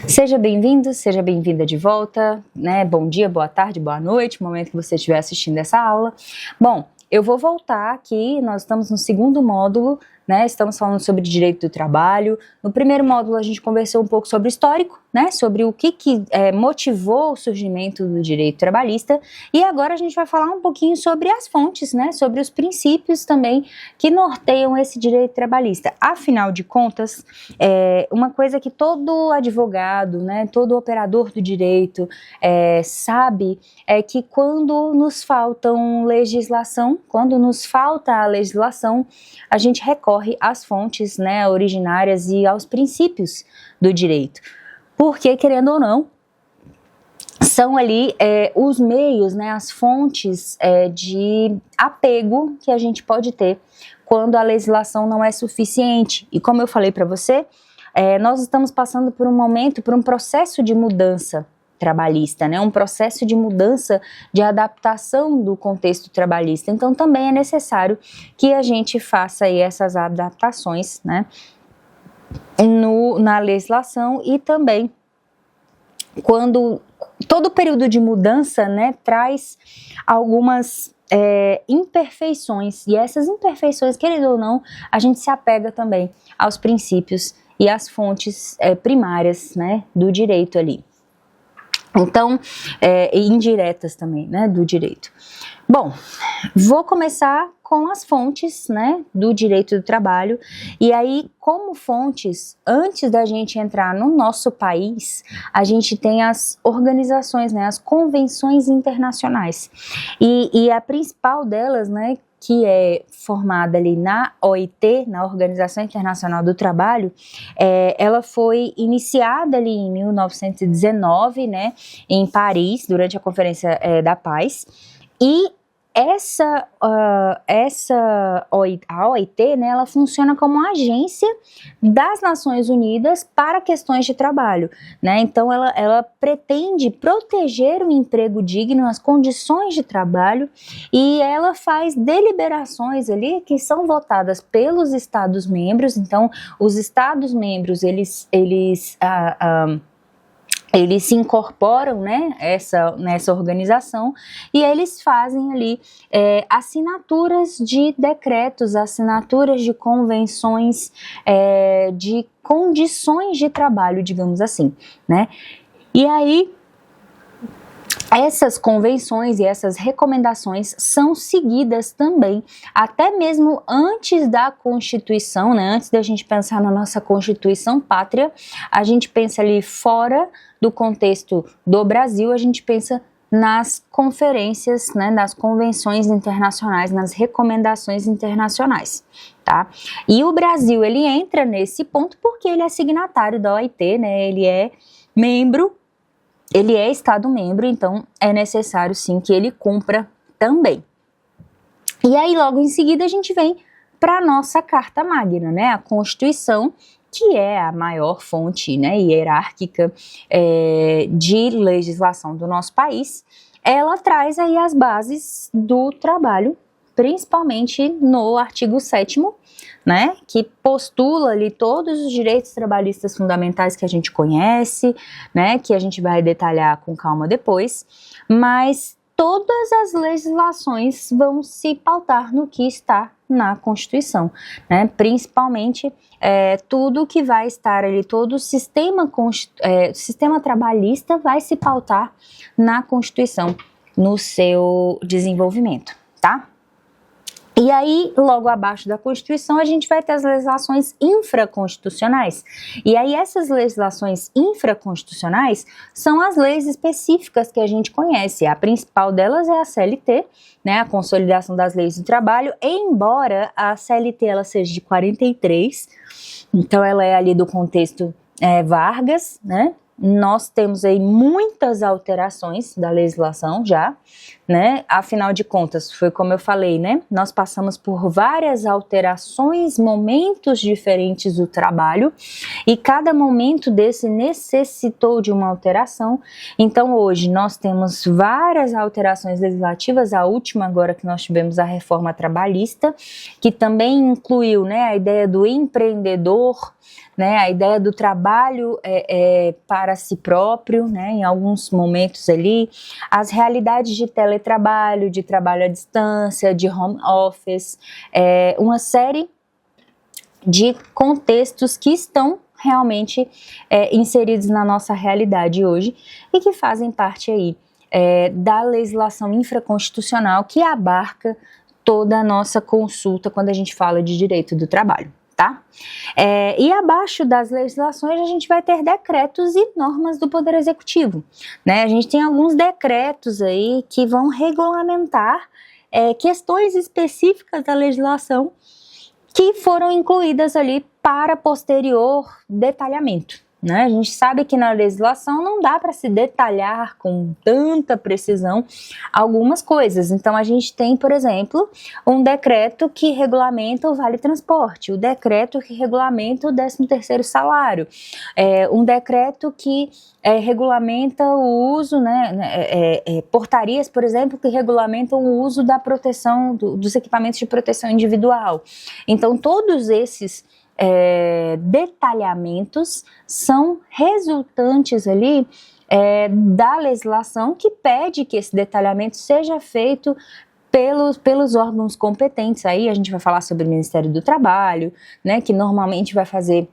Seja bem-vindo, seja bem-vinda de volta, né? Bom dia, boa tarde, boa noite, no momento que você estiver assistindo essa aula. Bom, eu vou voltar aqui, nós estamos no segundo módulo, né? Estamos falando sobre direito do trabalho. No primeiro módulo a gente conversou um pouco sobre o histórico, né? Sobre o que motivou o surgimento do direito trabalhista. E agora a gente vai falar um pouquinho sobre as fontes, né? Sobre os princípios também que norteiam esse direito trabalhista. Afinal de contas, uma coisa que todo advogado, né? Todo operador do direito sabe é que quando nos faltam legislação, quando nos falta a legislação, a gente recorre às fontes, né, originárias e aos princípios do direito. Porque, querendo ou não, são ali os meios, né, as fontes de apego que a gente pode ter quando a legislação não é suficiente. E como eu falei para você, nós estamos passando por um momento, por um processo de mudança trabalhista, né, um processo de mudança, de adaptação do contexto trabalhista. Então também é necessário que a gente faça aí essas adaptações, né, na legislação. E também quando todo período de mudança, né, traz algumas imperfeições, e essas imperfeições, querendo ou não, a gente se apega também aos princípios e às fontes primárias, né, do direito ali. Então, indiretas também, né, do direito. Bom, vou começar com as fontes, né, do direito do trabalho. E aí, como fontes, antes da gente entrar no nosso país, a gente tem as organizações, né, as convenções internacionais. E a principal delas, né, que é formada ali na OIT, na Organização Internacional do Trabalho, ela foi iniciada ali em 1919, né, em Paris, durante a Conferência da Paz. E a OIT, né, ela funciona como uma agência das Nações Unidas para questões de trabalho, né? Então ela pretende proteger o emprego digno, as condições de trabalho, e ela faz deliberações ali que são votadas pelos Estados-membros. Então os Estados-membros eles se incorporam, né, nessa organização, e eles fazem ali assinaturas de decretos, assinaturas de convenções, de condições de trabalho, digamos assim, né? E aí, essas convenções e essas recomendações são seguidas também, até mesmo antes da Constituição, né? Antes da gente pensar na nossa Constituição pátria, a gente pensa ali fora do contexto do Brasil, a gente pensa nas conferências, né, nas convenções internacionais, nas recomendações internacionais, tá? E o Brasil, ele entra nesse ponto porque ele é signatário da OIT, né? Ele é membro, ele é Estado-membro, então é necessário sim que ele cumpra também. E aí logo em seguida a gente vem para a nossa Carta Magna, né, a Constituição, que é a maior fonte, né, hierárquica de legislação do nosso país. Ela traz aí as bases do trabalho, principalmente no artigo 7º, né, que postula ali todos os direitos trabalhistas fundamentais que a gente conhece, né, que a gente vai detalhar com calma depois, mas todas as legislações vão se pautar no que está na Constituição, né, principalmente tudo que vai estar ali, todo o sistema trabalhista vai se pautar na Constituição, no seu desenvolvimento, tá? E aí, logo abaixo da Constituição, a gente vai ter as legislações infraconstitucionais. E aí, essas legislações infraconstitucionais são as leis específicas que a gente conhece. A principal delas é a CLT, né, a Consolidação das Leis do Trabalho, embora a CLT ela seja de 43, então ela é ali do contexto Vargas, né? Nós temos aí muitas alterações da legislação já, né? Afinal de contas, foi como eu falei, né? Nós passamos por várias alterações, momentos diferentes do trabalho, e cada momento desse necessitou de uma alteração. Então hoje nós temos várias alterações legislativas, a última agora que nós tivemos, a reforma trabalhista, que também incluiu, né, a ideia do empreendedor, né, a ideia do trabalho para si próprio, né, em alguns momentos ali, as realidades de teletrabalho, de trabalho à distância, de home office, uma série de contextos que estão realmente inseridos na nossa realidade hoje e que fazem parte aí da legislação infraconstitucional que abarca toda a nossa consulta quando a gente fala de direito do trabalho. Tá? E abaixo das legislações a gente vai ter decretos e normas do Poder Executivo, né? A gente tem alguns decretos aí que vão regulamentar questões específicas da legislação que foram incluídas ali para posterior detalhamento, né? A gente sabe que na legislação não dá para se detalhar com tanta precisão algumas coisas. Então a gente tem, por exemplo, um decreto que regulamenta o Vale Transporte, o decreto que regulamenta o 13º salário, um decreto que regulamenta o uso, né, portarias, por exemplo, que regulamentam o uso da proteção, dos equipamentos de proteção individual. Então todos esses detalhamentos são resultantes ali da legislação que pede que esse detalhamento seja feito pelos órgãos competentes. Aí a gente vai falar sobre o Ministério do Trabalho, né, que normalmente vai fazer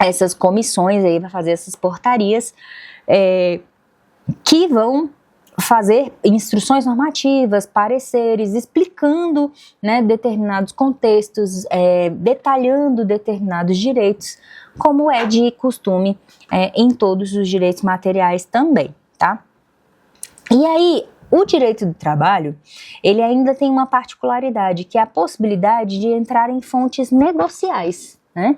essas comissões, aí vai fazer essas portarias que vão fazer instruções normativas, pareceres, explicando, né, determinados contextos, detalhando determinados direitos, como é de costume em todos os direitos materiais também, tá? E aí, o direito do trabalho, ele ainda tem uma particularidade, que é a possibilidade de entrar em fontes negociais, né?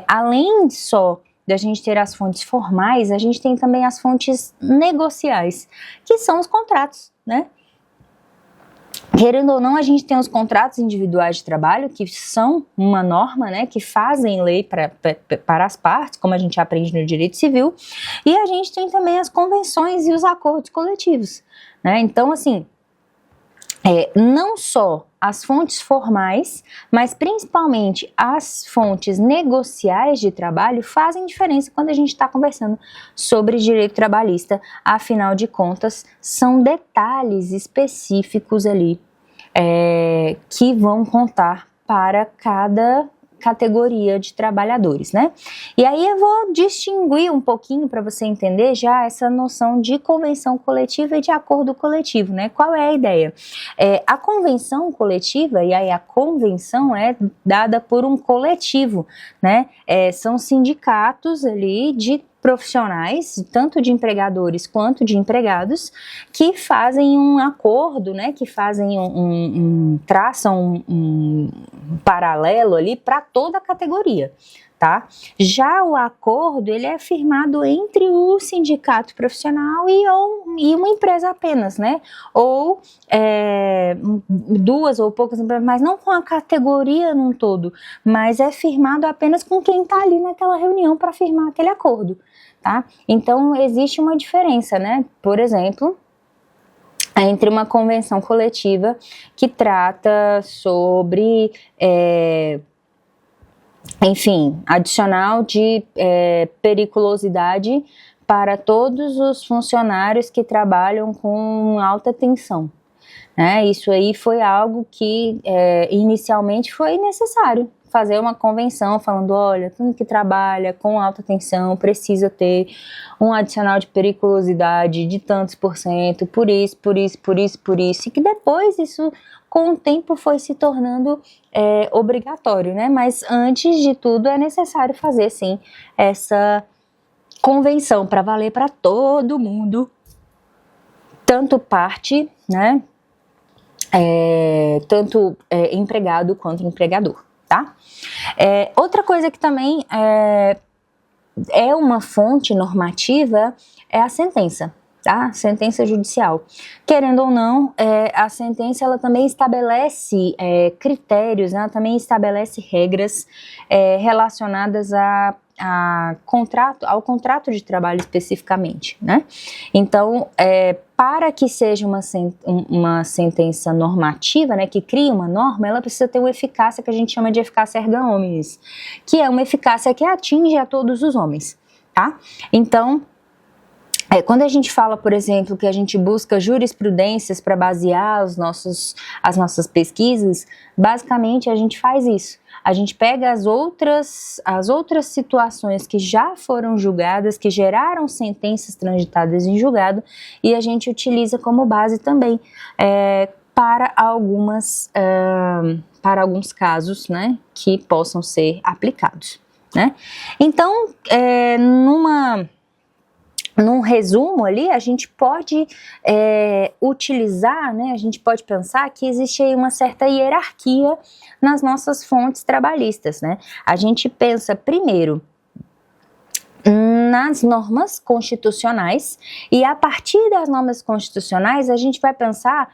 Além só da gente ter as fontes formais, a gente tem também as fontes negociais, que são os contratos, né? Querendo ou não, a gente tem os contratos individuais de trabalho, que são uma norma, né, que fazem lei para as partes, como a gente aprende no direito civil, e a gente tem também as convenções e os acordos coletivos, né? Então, assim, não só as fontes formais, mas principalmente as fontes negociais de trabalho fazem diferença quando a gente está conversando sobre direito trabalhista. Afinal de contas, são detalhes específicos ali que vão contar para cada categoria de trabalhadores, né? E aí eu vou distinguir um pouquinho para você entender já essa noção de convenção coletiva e de acordo coletivo, né? Qual é a ideia? A convenção coletiva, e aí a convenção é dada por um coletivo, né? São sindicatos ali de profissionais, tanto de empregadores quanto de empregados, que fazem um acordo, né, que fazem traçam um paralelo ali para toda a categoria, tá? Já o acordo, ele é firmado entre o sindicato profissional e uma empresa apenas, né? Ou duas ou poucas empresas, mas não com a categoria num todo, mas é firmado apenas com quem está ali naquela reunião para firmar aquele acordo. Tá? Então, existe uma diferença, né? Por exemplo, entre uma convenção coletiva que trata sobre, enfim, adicional de periculosidade para todos os funcionários que trabalham com alta tensão, né? Isso aí foi algo que inicialmente foi necessário fazer uma convenção falando, olha, tudo que trabalha com alta tensão precisa ter um adicional de periculosidade de tantos %, por isso, e que depois isso, com o tempo, foi se tornando obrigatório, né? Mas antes de tudo é necessário fazer, sim, essa convenção para valer para todo mundo, tanto parte, né? Tanto empregado quanto empregador. Tá? Outra coisa que também é uma fonte normativa é a sentença, tá? Sentença judicial. Querendo ou não, a sentença ela também estabelece critérios, né? Ela também estabelece regras relacionadas ao contrato de trabalho especificamente, né? Então, para que seja uma sentença normativa, né, que crie uma norma, ela precisa ter uma eficácia que a gente chama de eficácia erga omnes, que é uma eficácia que atinge a todos os homens, tá? Então, quando a gente fala, por exemplo, que a gente busca jurisprudências para basear as nossas pesquisas, basicamente a gente faz isso. A gente pega as outras situações que já foram julgadas, que geraram sentenças transitadas em julgado, e a gente utiliza como base também para alguns casos, né, que possam ser aplicados, né? Então, num resumo ali, a gente pode utilizar, né, a gente pode pensar que existe aí uma certa hierarquia nas nossas fontes trabalhistas, né? A gente pensa primeiro nas normas constitucionais e a partir das normas constitucionais a gente vai pensar,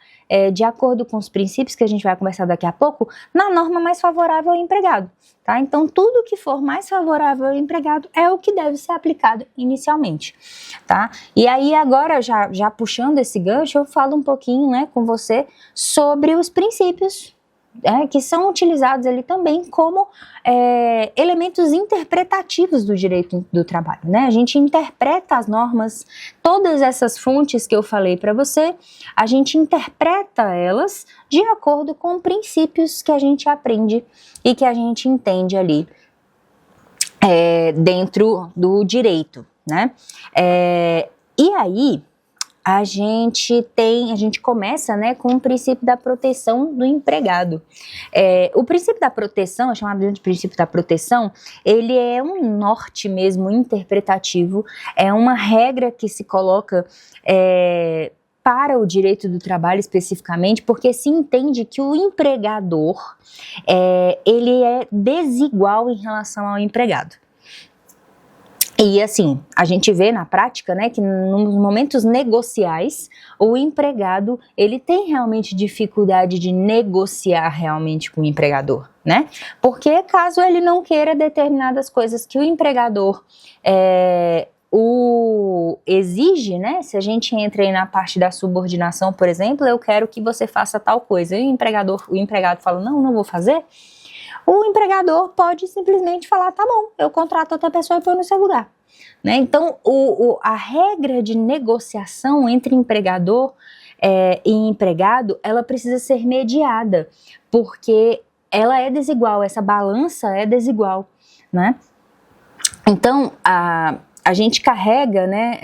de acordo com os princípios que a gente vai conversar daqui a pouco, na norma mais favorável ao empregado, tá? Então tudo que for mais favorável ao empregado é o que deve ser aplicado inicialmente, tá? E aí agora já puxando esse gancho, eu falo um pouquinho, né, com você sobre os princípios que são utilizados ali também como elementos interpretativos do direito do trabalho, né? A gente interpreta as normas, todas essas fontes que eu falei para você, a gente interpreta elas de acordo com princípios que a gente aprende e que a gente entende ali dentro do direito, né? E aí a gente começa, né, com o princípio da proteção do empregado. O princípio da proteção, é chamado de princípio da proteção, ele é um norte mesmo interpretativo, é uma regra que se coloca para o direito do trabalho especificamente, porque se entende que o empregador ele é desigual em relação ao empregado. E assim, a gente vê na prática, né, que nos momentos negociais, o empregado, ele tem realmente dificuldade de negociar realmente com o empregador, né? Porque caso ele não queira determinadas coisas que o empregador o exige, né? Se a gente entra aí na parte da subordinação, por exemplo, eu quero que você faça tal coisa, e o empregado fala, não vou fazer. O empregador pode simplesmente falar, tá bom, eu contrato outra pessoa e põe no seu lugar, né? Então, a regra de negociação entre empregador e empregado, ela precisa ser mediada, porque ela é desigual, essa balança é desigual, né? Então, a gente carrega, né,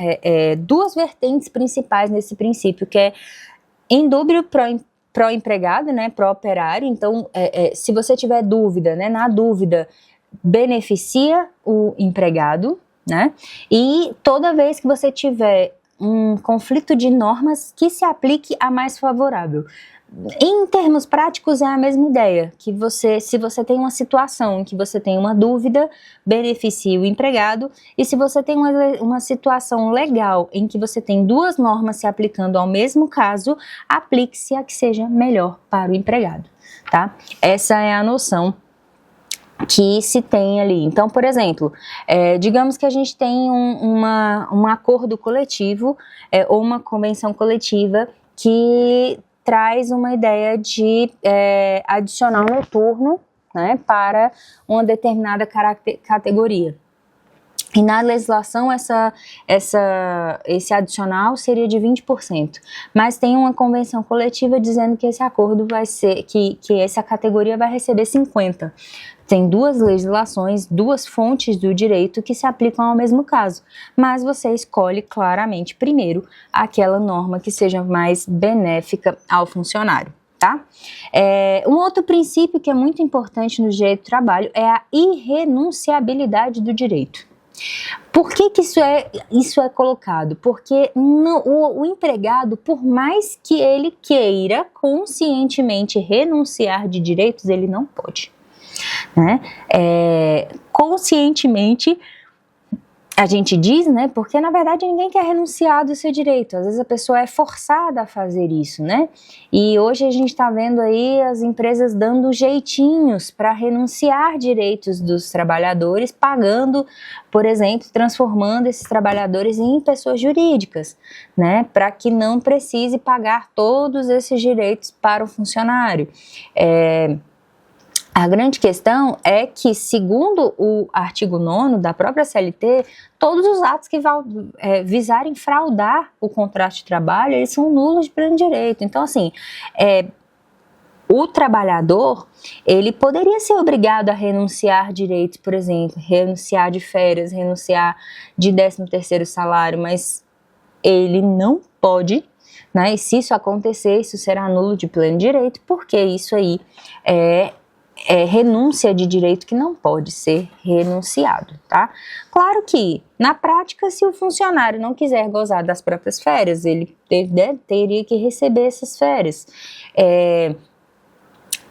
duas vertentes principais nesse princípio, que é indúbio pró-empregado, né, pró-operário. Então, se você tiver dúvida, né, na dúvida, beneficia o empregado, né, e toda vez que você tiver um conflito de normas, que se aplique a mais favorável. Em termos práticos é a mesma ideia, que se você tem uma situação em que você tem uma dúvida, beneficie o empregado, e se você tem uma situação legal em que você tem duas normas se aplicando ao mesmo caso, aplique-se a que seja melhor para o empregado, tá? Essa é a noção que se tem ali. Então, por exemplo, digamos que a gente tem um acordo coletivo ou uma convenção coletiva que traz uma ideia de adicional noturno, né, para uma determinada categoria. E na legislação esse adicional seria de 20%, mas tem uma convenção coletiva dizendo que esse acordo vai ser, que essa categoria vai receber 50%. Tem duas legislações, duas fontes do direito que se aplicam ao mesmo caso, mas você escolhe claramente primeiro aquela norma que seja mais benéfica ao funcionário, tá? Um outro princípio que é muito importante no direito do trabalho é a irrenunciabilidade do direito. Por que isso é colocado? Porque o empregado, por mais que ele queira conscientemente renunciar de direitos, ele não pode, né? Conscientemente a gente diz, né, porque na verdade ninguém quer renunciar do seu direito, às vezes a pessoa é forçada a fazer isso, né, e hoje a gente está vendo aí as empresas dando jeitinhos para renunciar direitos dos trabalhadores, pagando, por exemplo, transformando esses trabalhadores em pessoas jurídicas, né, para que não precise pagar todos esses direitos para o funcionário. A grande questão é que, segundo o artigo 9º da própria CLT, todos os atos que visarem fraudar o contrato de trabalho, eles são nulos de pleno direito. Então, assim, o trabalhador, ele poderia ser obrigado a renunciar direitos, por exemplo, renunciar de férias, renunciar de 13º salário, mas ele não pode, né? E se isso acontecer, isso será nulo de pleno direito, porque isso aí é renúncia de direito que não pode ser renunciado, tá? Claro que, na prática, se o funcionário não quiser gozar das próprias férias, ele teria que receber essas férias.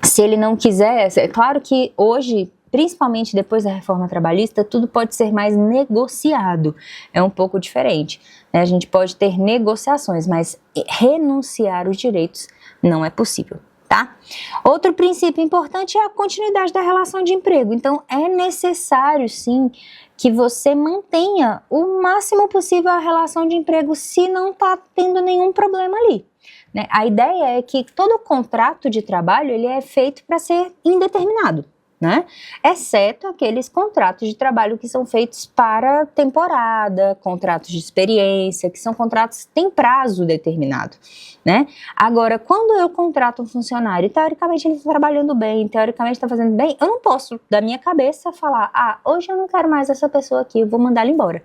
Se ele não quiser, é claro que hoje, principalmente depois da reforma trabalhista, tudo pode ser mais negociado, é um pouco diferente, né? A gente pode ter negociações, mas renunciar os direitos não é possível. Tá? Outro princípio importante é a continuidade da relação de emprego. Então, é necessário, sim, que você mantenha o máximo possível a relação de emprego se não está tendo nenhum problema ali, né? A ideia é que todo contrato de trabalho ele é feito para ser indeterminado, né? Exceto aqueles contratos de trabalho que são feitos para temporada, contratos de experiência, que são contratos que têm prazo determinado, né? Agora, quando eu contrato um funcionário e teoricamente ele está trabalhando bem, teoricamente está fazendo bem, eu não posso, da minha cabeça, falar, hoje eu não quero mais essa pessoa aqui, eu vou mandar ela embora.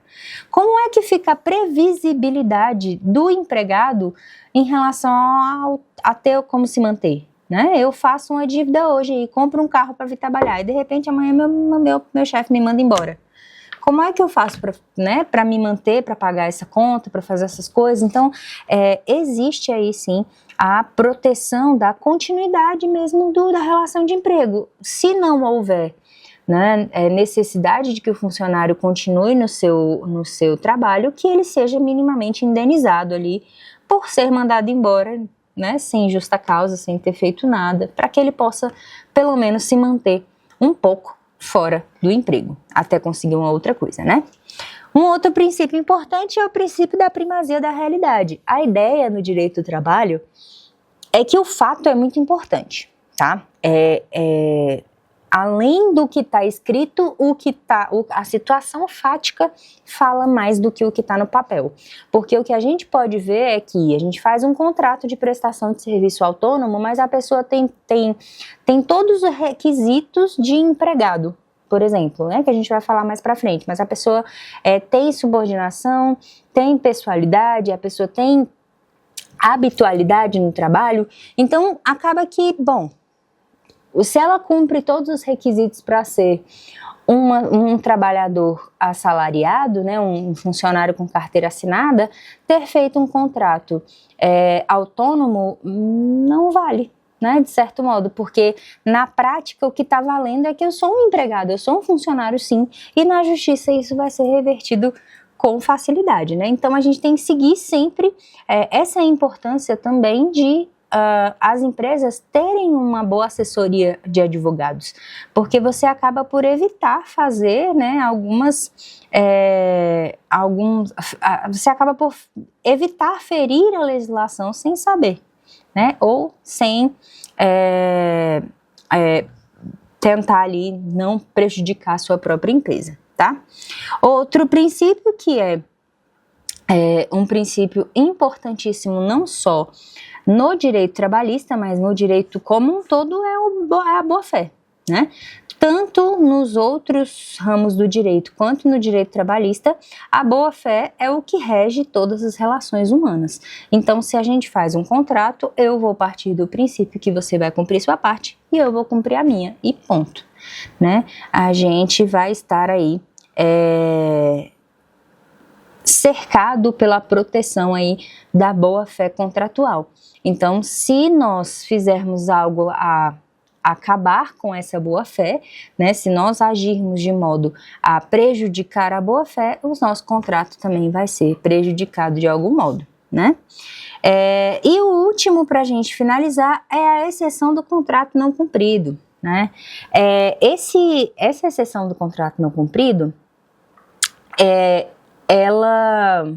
Como é que fica a previsibilidade do empregado em relação a ter como se manter? Né? Eu faço uma dívida hoje e compro um carro para vir trabalhar e de repente amanhã meu chefe me manda embora. Como é que eu faço para me manter, para pagar essa conta, para fazer essas coisas? Então, existe aí sim a proteção da continuidade mesmo da relação de emprego. Se não houver, né, necessidade de que o funcionário continue no seu trabalho, que ele seja minimamente indenizado ali por ser mandado embora, né, sem justa causa, sem ter feito nada, para que ele possa, pelo menos, se manter um pouco fora do emprego, até conseguir uma outra coisa, né? Um outro princípio importante é o princípio da primazia da realidade. A ideia no direito do trabalho é que o fato é muito importante, tá? Além do que está escrito, a situação fática fala mais do que o que está no papel. Porque o que a gente pode ver é que a gente faz um contrato de prestação de serviço autônomo, mas a pessoa tem todos os requisitos de empregado, por exemplo, né, que a gente vai falar mais para frente, mas a pessoa tem subordinação, tem pessoalidade, a pessoa tem habitualidade no trabalho, então acaba que, bom, se ela cumpre todos os requisitos para ser um trabalhador assalariado, né, um funcionário com carteira assinada, ter feito um contrato autônomo não vale, né, de certo modo, porque na prática o que está valendo é que eu sou um empregado, eu sou um funcionário sim, e na justiça isso vai ser revertido com facilidade, né? Então a gente tem que seguir sempre essa importância também de as empresas terem uma boa assessoria de advogados, porque você acaba por evitar fazer, né, você acaba por evitar ferir a legislação sem saber, né, ou sem tentar ali não prejudicar a sua própria empresa, tá? Outro princípio que é um princípio importantíssimo não só no direito trabalhista, mas no direito como um todo é a boa-fé, né? Tanto nos outros ramos do direito quanto no direito trabalhista, a boa-fé é o que rege todas as relações humanas. Então, se a gente faz um contrato, eu vou partir do princípio que você vai cumprir sua parte e eu vou cumprir a minha, e ponto, né? A gente vai estar aí cercado pela proteção aí da boa-fé contratual. Então, se nós fizermos algo acabar com essa boa-fé, né? Se nós agirmos de modo a prejudicar a boa-fé, o nosso contrato também vai ser prejudicado de algum modo, né? E o último, para a gente finalizar, é a exceção do contrato não cumprido, né? Essa exceção do contrato não cumprido, ela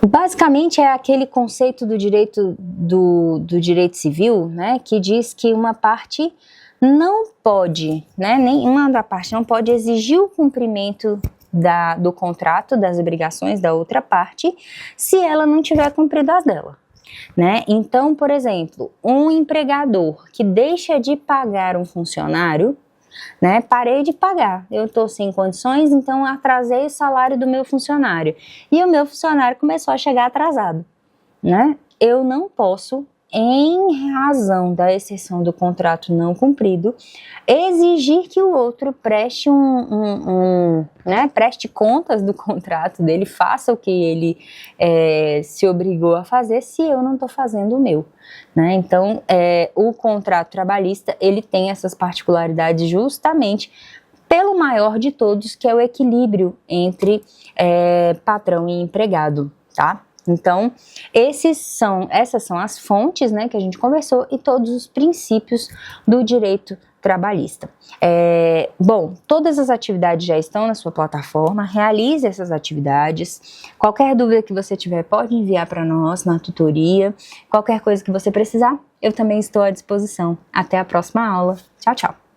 basicamente é aquele conceito do direito civil, né, que diz que uma parte não pode, né, nenhuma da parte não pode exigir o cumprimento do contrato, das obrigações da outra parte, se ela não tiver cumprido as dela, né? Então, por exemplo, um empregador que deixa de pagar um funcionário, né, parei de pagar, eu estou sem condições, então atrasei o salário do meu funcionário, e o meu funcionário começou a chegar atrasado, né? Eu não posso, em razão da exceção do contrato não cumprido, exigir que o outro preste preste contas do contrato dele, faça o que ele se obrigou a fazer, se eu não estou fazendo o meu, né? Então, o contrato trabalhista, ele tem essas particularidades justamente pelo maior de todos, que é o equilíbrio entre patrão e empregado, tá? Então, essas são as fontes, né, que a gente conversou, e todos os princípios do direito trabalhista. Bom, todas as atividades já estão na sua plataforma, realize essas atividades. Qualquer dúvida que você tiver, pode enviar para nós na tutoria. Qualquer coisa que você precisar, eu também estou à disposição. Até a próxima aula. Tchau, tchau!